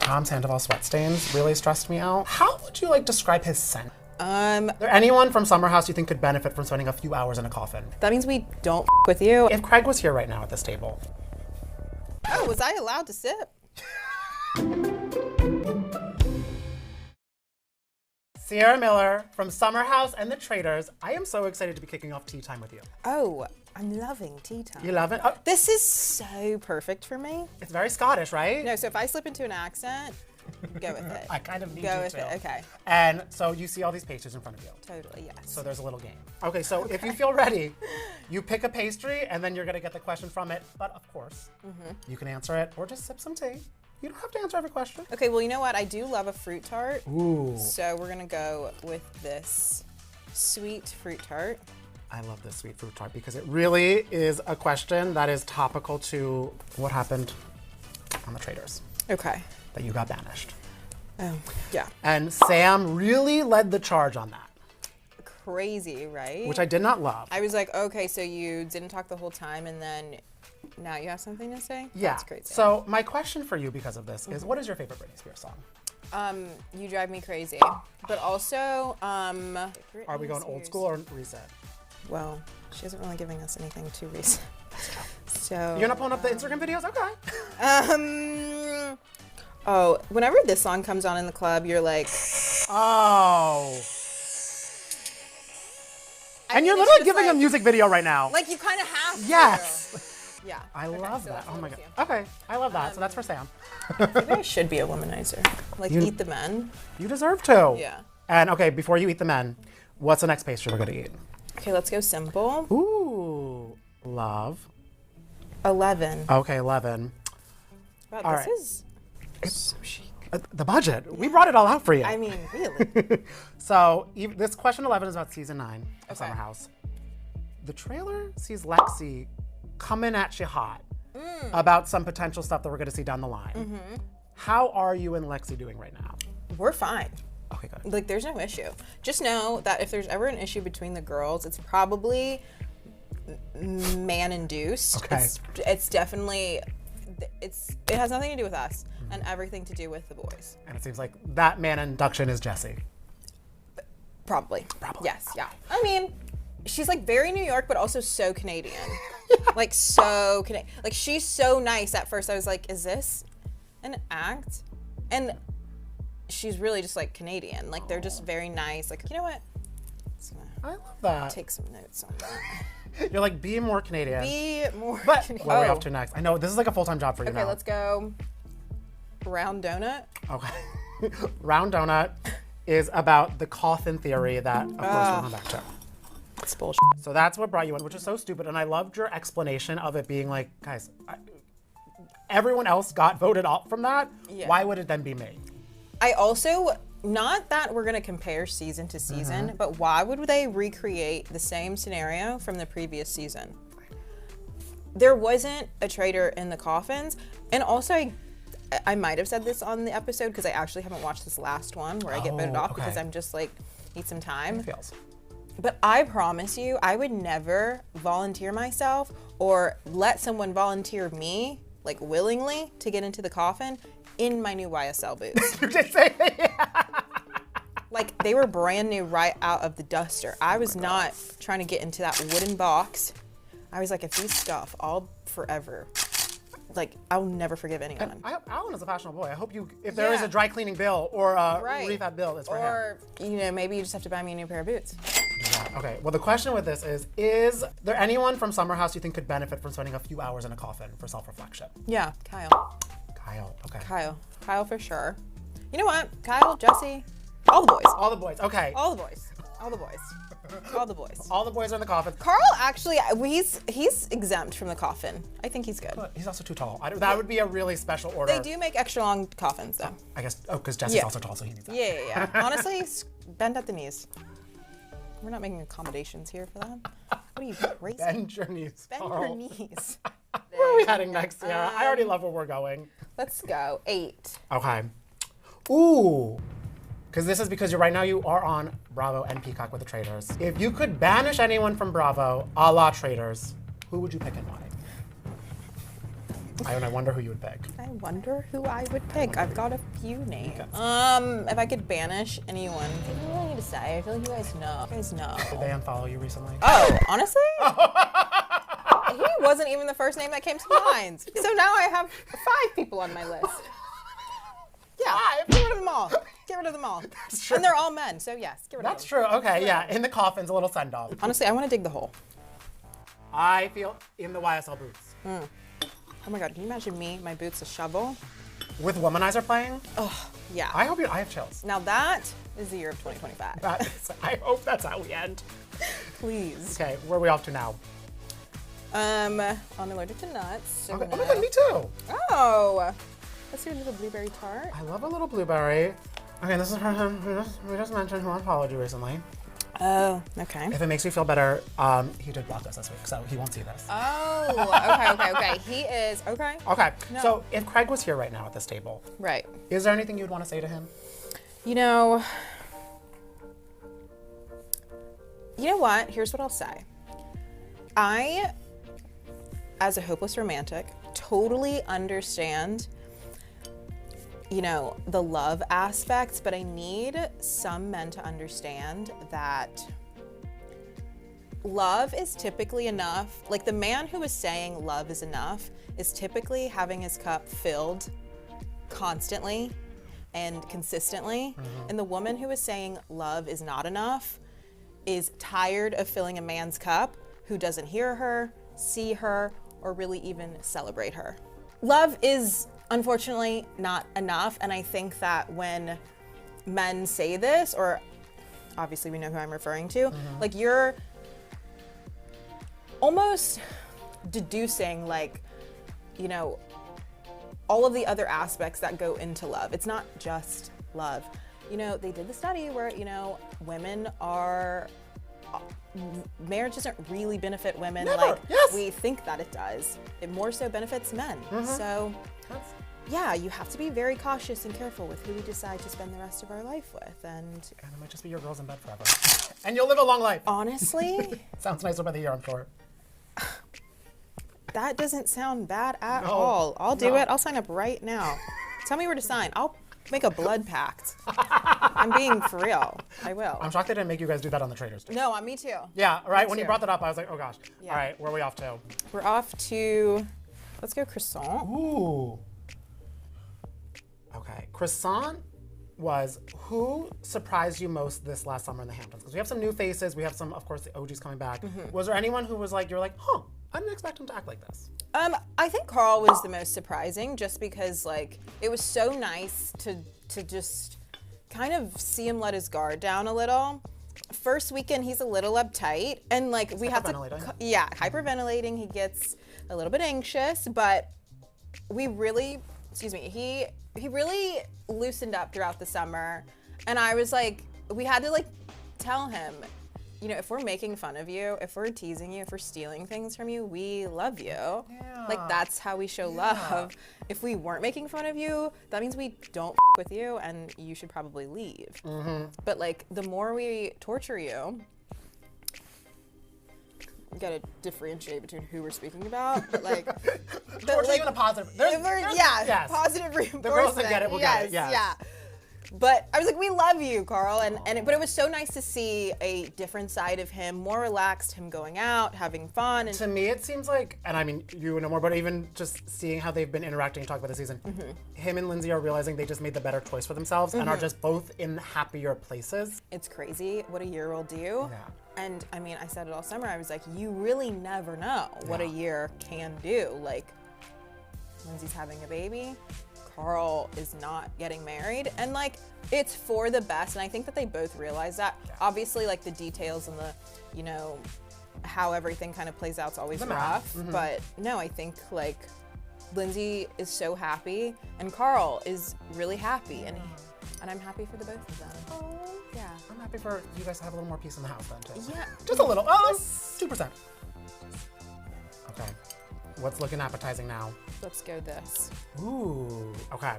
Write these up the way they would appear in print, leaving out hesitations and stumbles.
Tom Sandoval sweat stains really stressed me out. How would you like describe his scent? Is there anyone from Summer House you think could benefit from spending a few hours in a coffin? That means we don't with you. If Craig was here right now at this table. Oh, was I allowed to sip? Ciara Miller from Summer House and the Traitors. I am so excited to be kicking off tea time with you. Oh, I'm loving tea time. You love it? Oh, This is so perfect for me. it's very Scottish, right? No, so if I slip into an accent, go with it. I kind of need Go you with to. it, okay. And so you see all these pastries in front of you. Totally, yes. So there's a little game. Okay, so if you feel ready, you pick a pastry and then you're gonna get the question from it. But of course, you can answer it or just sip some tea. You don't have to answer every question. Okay, well, you know what? I do love a fruit tart. Ooh. So we're gonna go with this sweet fruit tart. I love this sweet fruit tart because it really is a question that is topical to what happened on the Traitors, Okay. that you got banished. Oh, yeah. And Sam really led the charge on that, Crazy, right? which I did not love. I was like, okay, so you didn't talk the whole time and then now you have something to say? Yeah. That's crazy. So my question for you because of this is, what is your favorite Britney Spears song? You drive me crazy. But also, Are we going old school or reset? Well, she isn't really giving us anything too recent. So You're not pulling up the Instagram videos? Okay. oh, whenever this song comes on in the club, you're like, Oh. And you're mean, it's literally just giving a like- music video right now. like you kind of have to. Yes. Yeah. I Okay, love so that. that's Oh what my we'll god. do. Okay. I love that. So that's for Sam. Maybe I should be a womanizer. Like eat the men. You deserve to. Yeah. And okay, before you eat the men, what's the next pastry we're gonna eat? Okay, let's go simple. Ooh, love. 11. Okay, 11. Wow, all this right. is so chic. The budget. We brought it all out for you. I mean, really. So this question 11 is about season 9 of Okay. Summer House. The trailer sees Lexi coming at you hot about some potential stuff that we're gonna see down the line. How are you and Lexi doing right now? We're fine. Okay, good. Like, there's no issue. Just know that if there's ever an issue between the girls, it's probably man-induced. Okay. It's definitely, it has nothing to do with us and everything to do with the boys. And it seems like that man induction is Jesse. Probably. Probably. Yes, yeah. I mean, she's like very New York, but also so Canadian. Like, so Canadian. Like, she's so nice at first. I was like, is this an act? And she's really just like Canadian. Like, they're just very nice. Like, you know what? I love that. Take some notes on that. You're like, be more Canadian. Be more But Canadian. where are we off to next? I know this is like a full-time job for you now. Okay, let's go. Round donut. Okay. Round Donut is about the Coffin theory that, of course, we'll come back to. It's bullshit. So that's what brought you in, which is so stupid. And I loved your explanation of it being like, guys, everyone else got voted off from that. Yeah. Why would it then be me? I also, not that we're gonna compare season to season, but why would they recreate the same scenario from the previous season? There wasn't a traitor in the coffins. And also, I might have said this on the episode because I actually haven't watched this last one where I get voted off because okay. I'm just like, need some time. Feels. But I promise you, I would never volunteer myself or let someone volunteer me, like willingly, to get into the coffin in my new YSL boots. You did say it. Like, they were brand new right out of the duster. I was not trying to get into that wooden box. I was like, if these stuff all forever, like, I'll never forgive anyone. Alan is a fashionable boy. I hope you, if there is Yeah. a dry cleaning bill or a Right. refab bill, it's for him. Or, you know, maybe you just have to buy me a new pair of boots. Yeah, okay, well the question with this is there anyone from Summer House you think could benefit from spending a few hours in a coffin for self-reflection? Yeah, Kyle. Kyle, okay. Kyle for sure. You know what? Kyle, Jesse, all the boys. All the boys, okay. All the boys. All the boys. All the boys. All the boys are in the coffin. Carl actually, he's exempt from the coffin. I think he's good. But he's also too tall. That would be a really special order. They do make extra long coffins though. I guess, because Jesse's Yeah. also tall, so he needs that. Yeah. Honestly, bend at the knees. We're not making accommodations here for that. What are you, crazy? Bend your knees, Bend Carl. your knees. Where are we heading next, Ciara? I already love where we're going. Let's go. 8. Okay. Ooh. Because this is because right now you are on Bravo and Peacock with the Traitors. If you could banish anyone from Bravo, a la Traitors, who would you pick and why? I wonder who you would pick. I wonder who I would pick. I've got a few names. If I could banish anyone, I don't really need to say. I feel like you guys know. You guys know. Did they unfollow you recently? Oh, honestly? He wasn't even the first name that came to mind. So now I have 5 people on my list. Yeah, get rid of them all. Get rid of them all. That's true. And they're all men, so yes, get rid of them. That's true. Okay, yeah. In the Coffin's a little send-off. Honestly, I want to dig the hole. I feel in the YSL boots. Oh my God, can you imagine me, my boots, a shovel? With Womanizer playing? Oh, yeah. I have chills. Now that is the year of 2025. I hope that's how we end. Please. Okay, where are we off to now? I'm allergic to nuts. So Okay. Oh my God, me too. Oh, let's do a little blueberry tart. I love a little blueberry. Okay, this is her. We just mentioned who unfollowed you recently. Oh, okay. If it makes you feel better, he did block us this week, so he won't see this. Oh, okay. He is, okay. Okay, No. so if Craig was here right now at this table, Right. is there anything you'd want to say to him? You know what? Here's what I'll say. I, as a hopeless romantic, totally understand, the love aspects, but I need some men to understand that love is typically enough. Like the man who is saying love is enough is typically having his cup filled constantly and consistently. And the woman who is saying love is not enough is tired of filling a man's cup who doesn't hear her, see her, or really even celebrate her. Love is unfortunately not enough, and I think that when men say this, or obviously we know who I'm referring to, like you're almost deducing all of the other aspects that go into love. It's not just love. They did the study where, women are, marriage doesn't really benefit women like we think that it does. It more so benefits men. So yeah, you have to be very cautious and careful with who we decide to spend the rest of our life with. And it might just be your girls in bed forever. And you'll live a long life. Honestly. Sounds nicer by the year, I'm sure. That doesn't sound bad at all. I'll do it. I'll sign up right now. Tell me where to sign. I'll make a blood pact. I'm being for real. I will. I'm shocked they didn't make you guys do that on the Traitors. No, me too. Yeah, right. Me When you too. brought that up, I was like, oh gosh. Yeah. All right, where are we off to? We're off to, let's go croissant. Ooh. Okay, croissant was who surprised you most this last summer in the Hamptons? Because we have some new faces. We have some, of course, the OGs coming back. Was there anyone who was like, you're like, huh, I didn't expect him to act like this? I think Carl was the most surprising, just because it was so nice to just kind of see him let his guard down a little. First weekend, he's a little uptight, and we have to, hyperventilating. He gets a little bit anxious, but he really loosened up throughout the summer, and I was like, we had to tell him, if we're making fun of you, if we're teasing you, if we're stealing things from you, we love you. Yeah. That's how we show love. If we weren't making fun of you, that means we don't with you, and you should probably leave. But the more we torture you, you gotta differentiate between who we're speaking about. But Torture you in a positive. Yes. Positive reinforcement. The girls that get it will get it. Yes. Yeah. But I was like, we love you, Carl, but it was so nice to see a different side of him, more relaxed, him going out, having fun. And to me, it seems like, and I mean, you know more, but even just seeing how they've been interacting and talking about the season, him and Lindsay are realizing they just made the better choice for themselves and are just both in happier places. It's crazy what a year will do. Yeah. And I mean, I said it all summer. I was like, you really never know what a year can do. Lindsay's having a baby. Carl is not getting married, and it's for the best, and I think that they both realize that. Obviously, the details and the how everything kind of plays out is always rough, but no, I think Lindsay is so happy and Carl is really happy, and I'm happy for the both of them. Oh, yeah. I'm happy for you guys to have a little more peace in the house then too. Yeah. Just a little. 2%. Okay. What's looking appetizing now? Let's go this. Ooh, okay.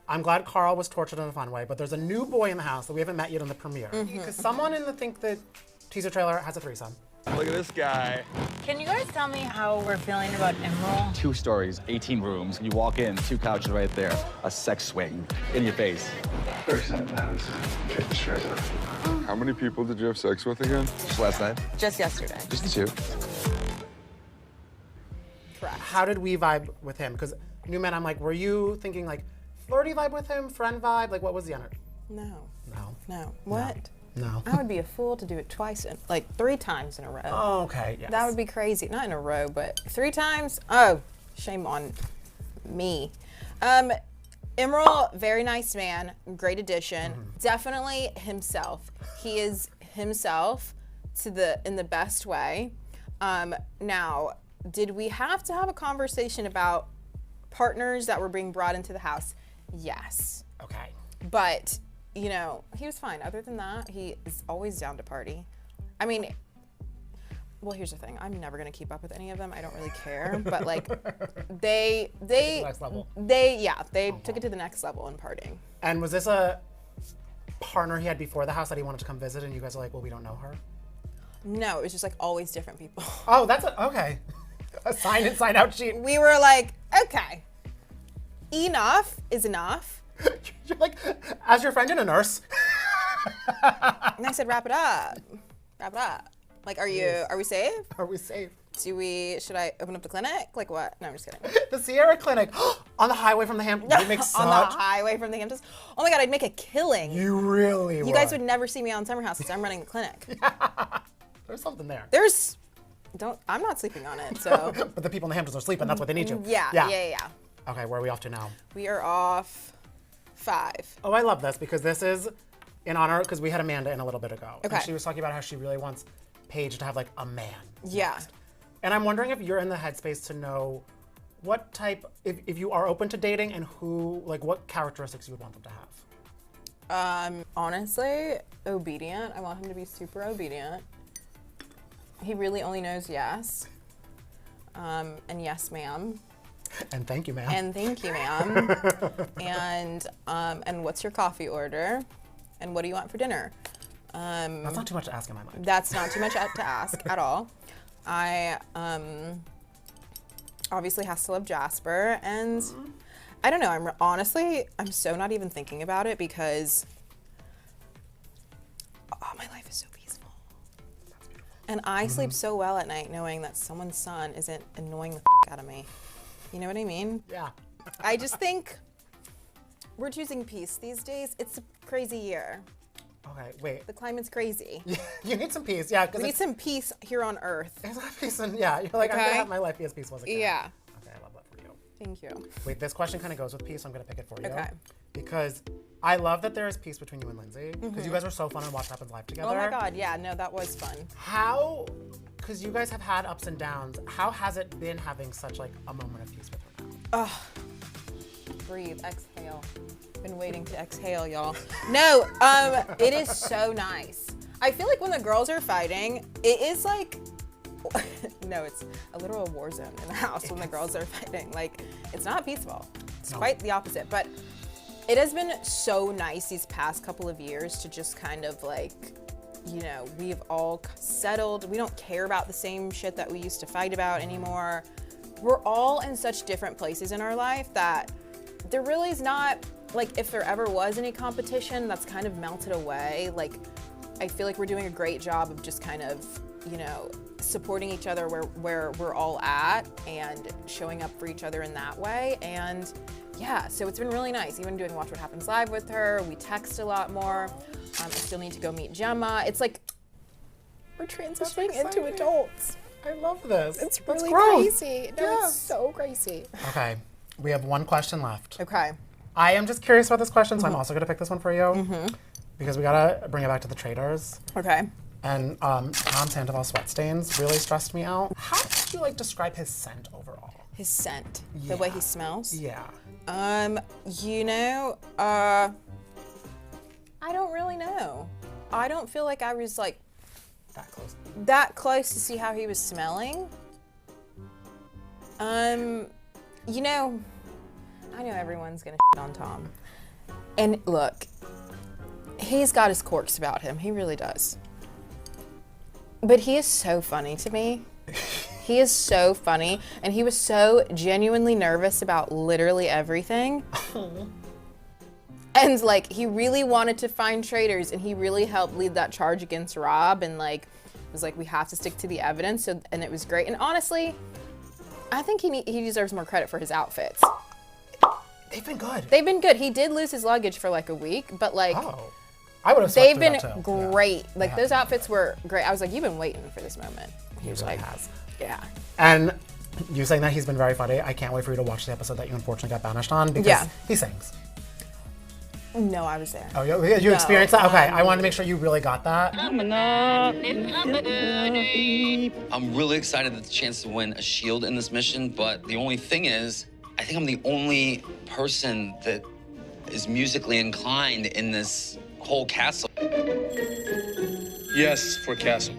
I'm glad Carl was tortured in a fun way, but there's a new boy in the house that we haven't met yet in the premiere. Because someone in the Think That teaser trailer has a threesome. Look at this guy. Can you guys tell me how we're feeling about Imrul? 2 stories, 18 rooms. You walk in, 2 couches right there, a sex swing in your face. How many people did you have sex with again? Just last night? Just yesterday. Just the 2. Correct. How did we vibe with him? Because new man, I'm like, were you thinking like flirty vibe with him, friend vibe? Like, what was the energy? No. No. No. What? No. I would be a fool to do it twice, like 3 times in a row. Oh, okay. Yes. That would be crazy. Not in a row, but 3 times? Oh, shame on me. Imrul, very nice man, great addition. Definitely himself. He is himself in the best way. Now, did we have to have a conversation about partners that were being brought into the house? Yes. Okay. But, you know, he was fine. Other than that, he is always down to party. I mean, well, here's the thing. I'm never gonna keep up with any of them. I don't really care. But like, they Next level. took it to the next level in partying. And was this a partner he had before the house that he wanted to come visit, and you guys are like, well, we don't know her? No, it was just like always different people. Oh, that's okay. A sign in, sign out sheet. We were like, okay, enough is enough. You're like, as your friend and a nurse. And I said, wrap it up. Wrap it up. Like, are we safe? Are we safe? Should I open up the clinic? Like what? No, I'm just kidding. The Ciara Clinic on the highway from the Hamptons. You make such. On the highway from the Hamptons. Oh my God, I'd make a killing. You really would. You guys would never see me on Summer House because I'm running the clinic. There's something there. I'm not sleeping on it, so. But the people in the Hamptons are sleeping. That's what they need you. Yeah. Okay, where are we off to now? We are off 5. Oh, I love this because this is in honor, because we had Amanda in a little bit ago. Okay. And she was talking about how she really wants Paige to have like a man. Yeah. next. And I'm wondering if you're in the headspace to know what type, if you are open to dating and who, like what characteristics you would want them to have. Honestly, obedient. I want him to be super obedient. He really only knows yes. And yes, ma'am. And thank you, ma'am. And thank you, ma'am. And what's your coffee order? And what do you want for dinner? That's not too much to ask in my mind. That's not too much to ask at all. I obviously has to love Jasper, and I don't know. I'm so not even thinking about it because my life is so peaceful, and I sleep so well at night knowing that someone's son isn't annoying the out of me. You know what I mean? Yeah. I just think we're choosing peace these days. It's a crazy year. Okay, wait. The climate's crazy. You need some peace, yeah. We need some peace here on Earth. It's not peace, and yeah, you're like, I'm Okay. gonna have my life be as peaceful as it can. Yeah. Okay, I love that for you. Thank you. Wait, this question kind of goes with peace, so I'm gonna pick it for you. Okay. Because I love that there is peace between you and Lindsay, because you guys are so fun and watch Happens Live together. Oh my God, yeah, no, that was fun. How, because you guys have had ups and downs, how has it been having such like a moment of peace with her now? Breathe, exhale. Been waiting to exhale, y'all. No, it is so nice. I feel like when the girls are fighting, it is like, no, it's a literal war zone in the house when the girls are fighting. Like, it's not peaceful. It's quite the opposite. But it has been so nice these past couple of years to just kind of like, you know, we've all settled. We don't care about the same shit that we used to fight about anymore. We're all in such different places in our life that there really is not, like, if there ever was any competition, that's kind of melted away. Like, I feel like we're doing a great job of just kind of, you know, supporting each other where we're all at and showing up for each other in that way. And yeah, so it's been really nice. Even doing Watch What Happens Live with her, we text a lot more. I still need to go meet Gemma. It's like, we're transitioning into adults. I love this. It's That's really gross. crazy. No, it's so crazy. Okay, we have one question left. Okay. I am just curious about this question, so I'm also gonna pick this one for you. Because we gotta bring it back to the Traitors. Okay. And Tom Sandoval sweat stains really stressed me out. How would you like describe his scent overall? His scent, the way he smells. Yeah. You know, I don't really know. I don't feel like I was like That close. to see how he was smelling. You know, I know everyone's gonna shit on Tom. And look, he's got his quirks about him. He really does. But he is so funny to me. He is so funny, and he was so genuinely nervous about literally everything. And like, he really wanted to find traitors, and he really helped lead that charge against Rob, and like, was like, we have to stick to the evidence, so, and it was great. And honestly, I think he deserves more credit for his outfits. They've been good. They've been good. He did lose his luggage for like a week, but like, I would have. They've been great. Yeah. Like those outfits were great. I was like, you've been waiting for this moment. He was like, has. Yeah. And you saying that he's been very funny. I can't wait for you to watch the episode that you unfortunately got banished on because he sings. No, I was there. Oh, you experienced that? Okay, I wanted to make sure you really got that. I'm really excited at the chance to win a shield in this mission, but the only thing is, I think I'm the only person that is musically inclined in this whole castle. Yes, for castle.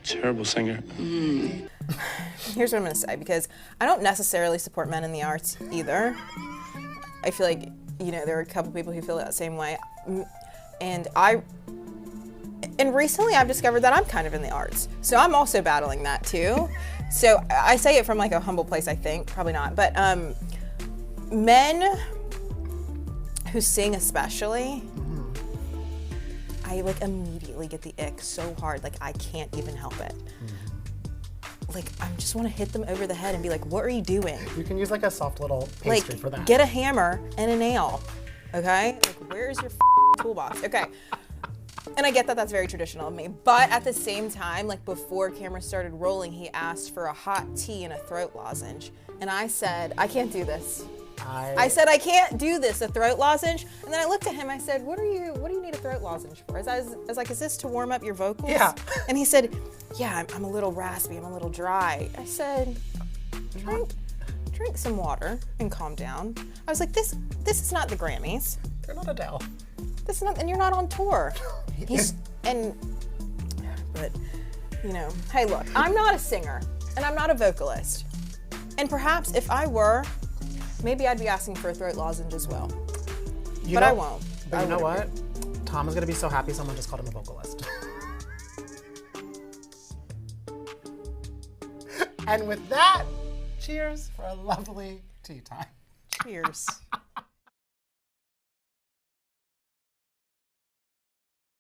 Terrible singer. Here's what I'm gonna say, because I don't necessarily support men in the arts either. I feel like, there are a couple people who feel that same way. And recently I've discovered that I'm kind of in the arts. So I'm also battling that too. So I say it from like a humble place, I think, probably not. But men who sing especially, I like immediately get the ick so hard, like I can't even help it. Like, I just want to hit them over the head and be like, what are you doing? You can use like a soft little pastry for that. Get a hammer and a nail, okay? Like, where's your toolbox? Okay. And I get that that's very traditional of me, but at the same time, like before camera started rolling, he asked for a hot tea and a throat lozenge. And I said, I can't do this. I said, I can't do this, a throat lozenge. And then I looked at him, I said, what do you need a throat lozenge for? I was like, is this to warm up your vocals? Yeah. And he said, yeah, I'm a little raspy, I'm a little dry. I said, drink some water and calm down. I was like, this is not the Grammys. You're not Adele. This is not, and you're not on tour. But, hey look, I'm not a singer, and I'm not a vocalist. And perhaps if I were, maybe I'd be asking for a throat lozenge as well. I won't. But you know what? Tom is going to be so happy someone just called him a vocalist. And with that, cheers for a lovely tea time. Cheers.